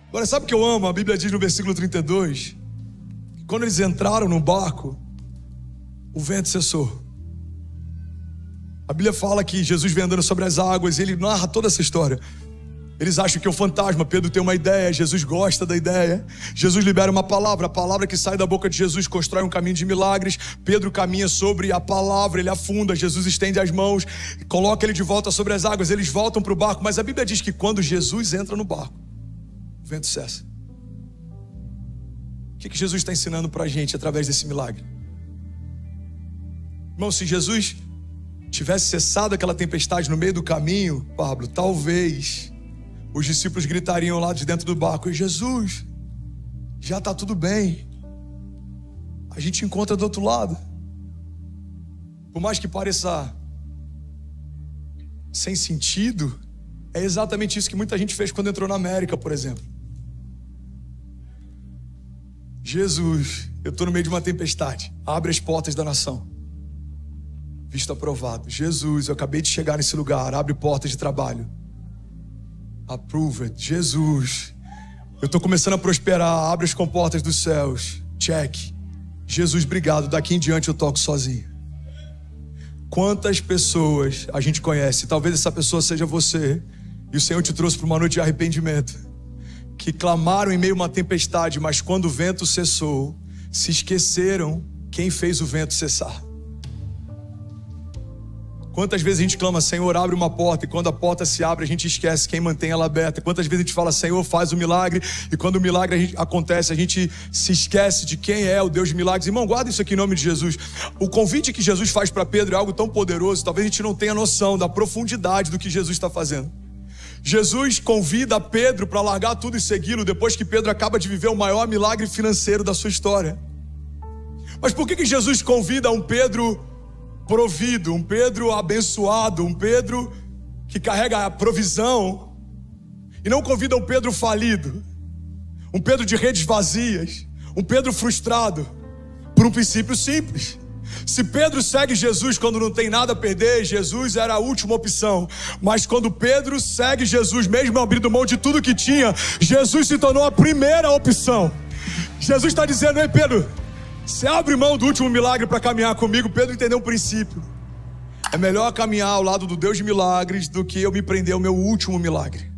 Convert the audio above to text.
Agora, sabe o que eu amo? A Bíblia diz no versículo 32, que quando eles entraram no barco, o vento cessou. A Bíblia fala que Jesus vem andando sobre as águas e ele narra toda essa história. Eles acham que é o fantasma, Pedro tem uma ideia, Jesus gosta da ideia. Jesus libera uma palavra, a palavra que sai da boca de Jesus constrói um caminho de milagres. Pedro caminha sobre a palavra, ele afunda, Jesus estende as mãos, coloca ele de volta sobre as águas, eles voltam para o barco. Mas a Bíblia diz que quando Jesus entra no barco, o vento cessa. O que Jesus está ensinando para a gente através desse milagre? Irmão, se Jesus tivesse cessado aquela tempestade no meio do caminho, Pablo, talvez os discípulos gritariam lá de dentro do barco: Jesus, já está tudo bem, a gente encontra do outro lado. Por mais que pareça sem sentido, é exatamente isso que muita gente fez quando entrou na América, por exemplo. Jesus, eu estou no meio de uma tempestade, abre as portas da nação. Visto aprovado. Jesus, eu acabei de chegar nesse lugar, abre portas de trabalho. Approved. Jesus, eu estou começando a prosperar, abre as comportas dos céus. Check. Jesus, obrigado, daqui em diante eu toco sozinho. Quantas pessoas a gente conhece, talvez essa pessoa seja você, e o Senhor te trouxe para uma noite de arrependimento, que clamaram em meio a uma tempestade, mas quando o vento cessou, se esqueceram quem fez o vento cessar. Quantas vezes a gente clama: Senhor, abre uma porta, e quando a porta se abre, a gente esquece quem mantém ela aberta. Quantas vezes a gente fala: Senhor, faz o milagre, e quando o milagre acontece, a gente se esquece de quem é o Deus de milagres. Irmão, guarda isso aqui em nome de Jesus. O convite que Jesus faz para Pedro é algo tão poderoso, talvez a gente não tenha noção da profundidade do que Jesus está fazendo. Jesus convida Pedro para largar tudo e segui-lo, depois que Pedro acaba de viver o maior milagre financeiro da sua história. Mas por que Jesus convida um Pedro provido, um Pedro abençoado, um Pedro que carrega a provisão, e não convida um Pedro falido, um Pedro de redes vazias, um Pedro frustrado? Por um princípio simples. Se Pedro segue Jesus quando não tem nada a perder, Jesus era a última opção. Mas quando Pedro segue Jesus, mesmo abrindo mão de tudo que tinha, Jesus se tornou a primeira opção. Jesus está dizendo: ei Pedro, você abre mão do último milagre para caminhar comigo? Pedro entendeu um princípio: é melhor caminhar ao lado do Deus de milagres do que eu me prender ao meu último milagre.